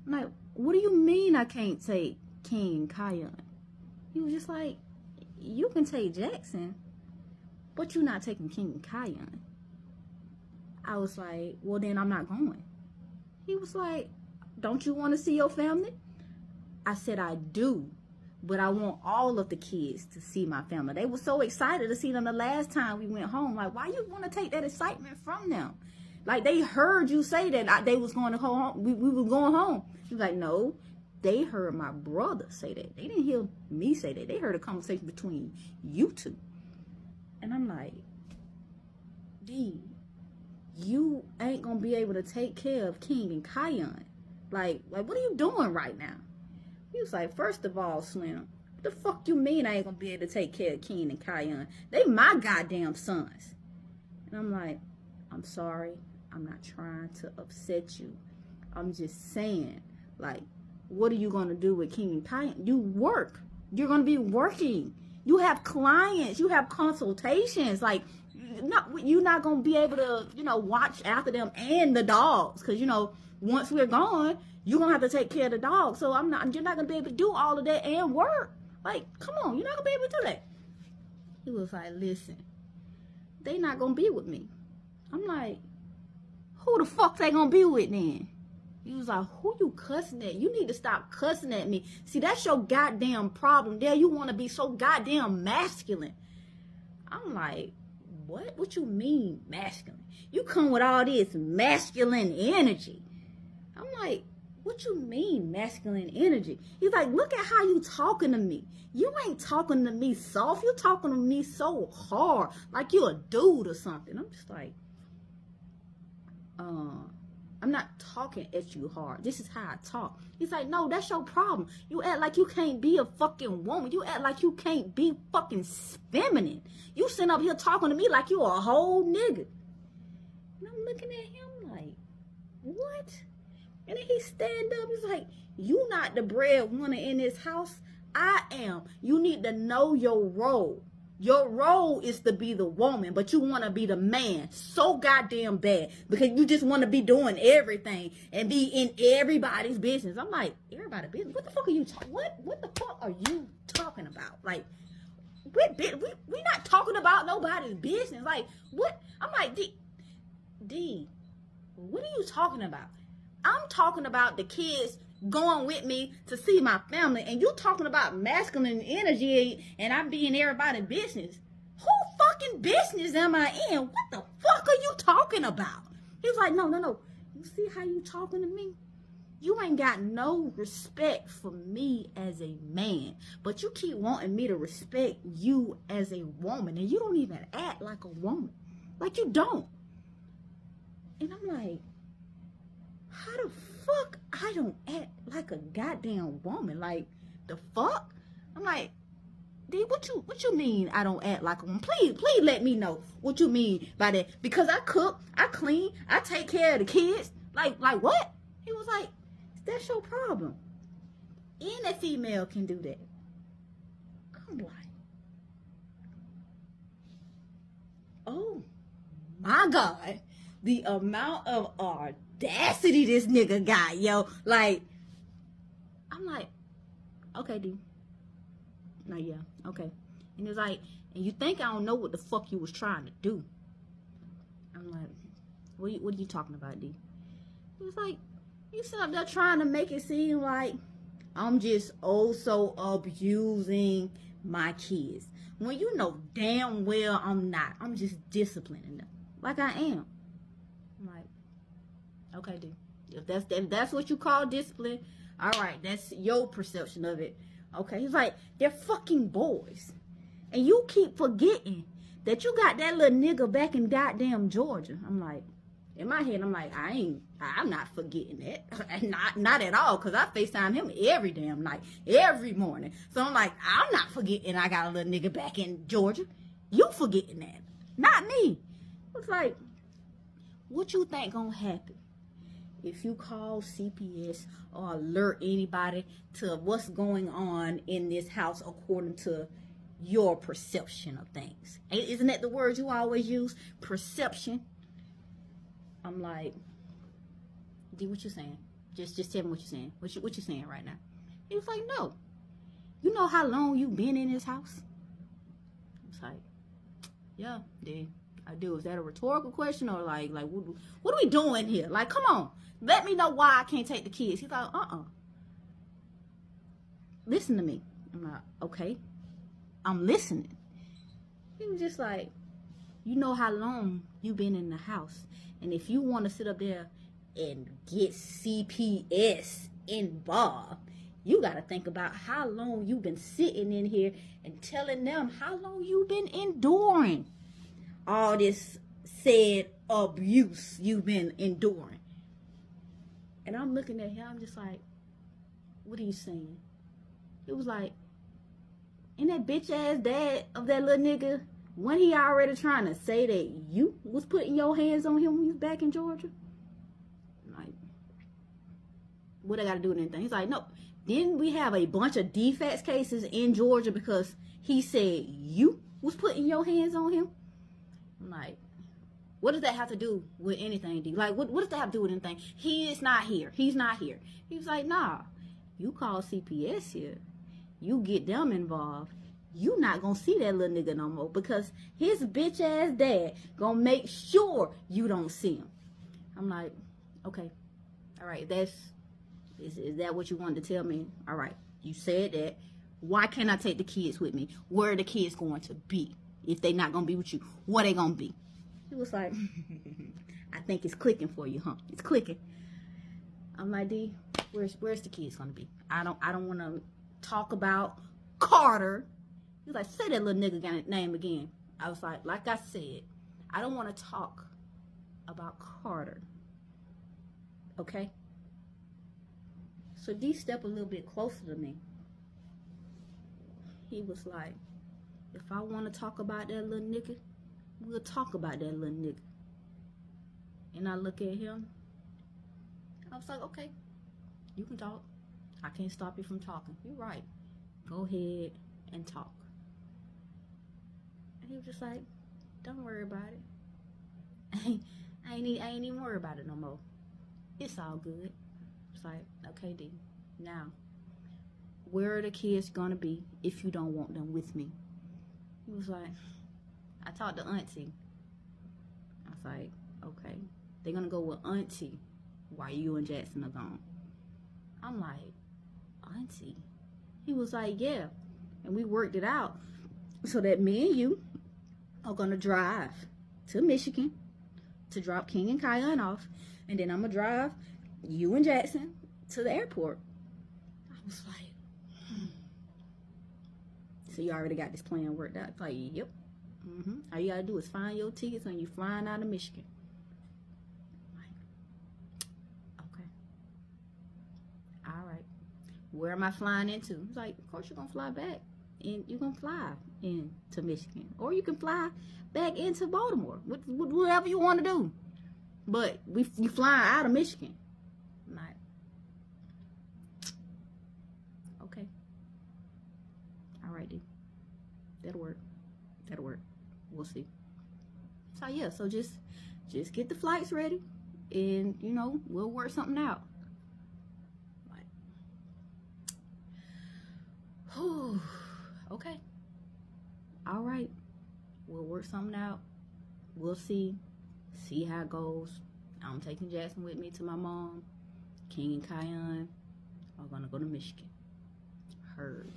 I'm like, what do you mean I can't take King Kion? He was just like, you can take Jackson, but you're not taking King Kion. I was like, well, then I'm not going. He was like, don't you want to see your family? I said, I do, but I want all of the kids to see my family. They were so excited to see them the last time we went home. Like, why you want to take that excitement from them? Like, they heard you say that they was going to go home. We were going home. He was like, no, they heard my brother say that. They didn't hear me say that. They heard a conversation between you two. And I'm like, D, you ain't going to be able to take care of King and Kion. Like, what are you doing right now? He was like, first of all, Slim, the fuck you mean I ain't going to be able to take care of King and Kion? They my goddamn sons. And I'm like, I'm sorry. I'm not trying to upset you. I'm just saying, like, what are you going to do with King and Kion? You work. You're going to be working. You have clients. You have consultations. Like, you're not going to be able to, watch after them and the dogs. Because, once we're gone, you're going to have to take care of the dogs. So you're not going to be able to do all of that and work. Like, come on. You're not going to be able to do that. He was like, listen, they not going to be with me. I'm like, who the fuck they going to be with then? He was like, who you cussing at? You need to stop cussing at me. See, that's your goddamn problem there. You want to be so goddamn masculine. I'm like, what? What you mean masculine? You come with all this masculine energy. I'm like, what you mean masculine energy? He's like, look at how you talking to me. You ain't talking to me soft. You talking to me so hard, like you a dude or something. I'm just like, I'm not talking at you hard. This is how I talk. He's like, no, that's your problem. You act like you can't be a fucking woman. You act like you can't be fucking feminine. You sitting up here talking to me like you a whole nigga. And I'm looking at him like, what? And then he stand up. He's like, you not the breadwinner in this house. I am. You need to know your role. Your role is to be the woman, but you want to be the man so goddamn bad because you just want to be doing everything and be in everybody's business. I'm like, everybody's business? What the fuck are you talking? What the fuck are you talking about? Like, we not talking about nobody's business. Like, what? I'm like, D, what are you talking about? I'm talking about the kids going with me to see my family, and you talking about masculine energy and I be in everybody's business. Who fucking business am I in? What the fuck are you talking about? He was like, no. You see how you talking to me? You ain't got no respect for me as a man, but you keep wanting me to respect you as a woman, and you don't even act like a woman. Like, you don't. And I'm like, how the fuck I don't act like a goddamn woman? Like, the fuck? I'm like, D, what you mean I don't act like a woman? Please let me know what you mean by that. Because I cook, I clean, I take care of the kids. Like what? He was like, that's your problem. Any female can do that. I'm like, oh my God. The amount of audacity this nigga got, yo. Like, I'm like, okay, D. No, yeah, okay. And it's like, and you think I don't know what the fuck you was trying to do. I'm like, what are you talking about, D? It was like, you sit up there trying to make it seem like I'm just so abusing my kids. When you know damn well I'm not. I'm just disciplining them. Like I am. I'm like, okay, D. If that's what you call discipline, all right, that's your perception of it. Okay, he's like, they're fucking boys. And you keep forgetting that you got that little nigga back in goddamn Georgia. I'm like, in my head, I'm like, I'm not forgetting that. Not at all, because I FaceTime him every damn night, every morning. So I'm like, I'm not forgetting I got a little nigga back in Georgia. You forgetting that, not me. It's like, what you think gonna happen if you call CPS or alert anybody to what's going on in this house according to your perception of things? Isn't that the word you always use? Perception. I'm like, D, what you saying? Just tell me what you're saying. What you saying right now? He was like, no. You know how long you been in this house? I was like, yeah, dude, I do. Is that a rhetorical question or like what are we doing here? Like, come on, let me know why I can't take the kids. He's like, listen to me. I'm like, okay, I'm listening. He was just like, you know how long you been in the house, and if you want to sit up there and get CPS involved, you got to think about how long you've been sitting in here and telling them how long you've been enduring all this said abuse you've been enduring. And I'm looking at him, I'm just like, what are you saying? It was like, and that bitch ass dad of that little nigga, when he already trying to say that you was putting your hands on him when he was back in Georgia? Like, what I got to do with anything? He's like, no. Then we have a bunch of defects cases in Georgia because he said you was putting your hands on him. I'm like, what does that have to do with anything, D? Like, what does that have to do with anything? He is not here. He's not here. He was like, nah, you call CPS here. You get them involved. You not gonna see that little nigga no more because his bitch ass dad gonna make sure you don't see him. I'm like, okay, all right, is that what you wanted to tell me? All right, you said that. Why can't I take the kids with me? Where are the kids going to be? If they not gonna be with you, what they gonna be? He was like, I think it's clicking for you, huh? It's clicking. I'm like, D, where's the kids gonna be? I don't want to talk about Carter. He was like, say that little nigga name again. I was like I said, I don't want to talk about Carter. Okay? So D stepped a little bit closer to me. He was like, if I want to talk about that little nigga, we'll talk about that little nigga. And I look at him. I was like, okay, you can talk. I can't stop you from talking. You're right. Go ahead and talk. And he was just like, don't worry about it. I ain't even worried about it no more. It's all good. It's like, okay, D. Now, where are the kids gonna be if you don't want them with me? He was like, I talked to Auntie. I was like, okay. They're gonna go with Auntie while you and Jackson are gone. I'm like, Auntie? He was like, yeah. And we worked it out so that me and you are gonna drive to Michigan to drop King and Kion off. And then I'm gonna drive you and Jackson to the airport. I was like, So you already got this plan worked out? It's like, yep. All you gotta do is find your tickets when you're flying out of Michigan. Like, okay. All right. Where am I flying into? He's like, of course you're gonna fly back. And you're gonna fly into Michigan. Or you can fly back into Baltimore. Whatever you want to do. But you flying out of Michigan. I'm like, okay. Alrighty. That'll work. We'll see. So yeah, so just get the flights ready and we'll work something out. Like, whew, okay. Alright. We'll work something out. We'll see how it goes. I'm taking Jackson with me to my mom. King and Kion are gonna go to Michigan. Heard.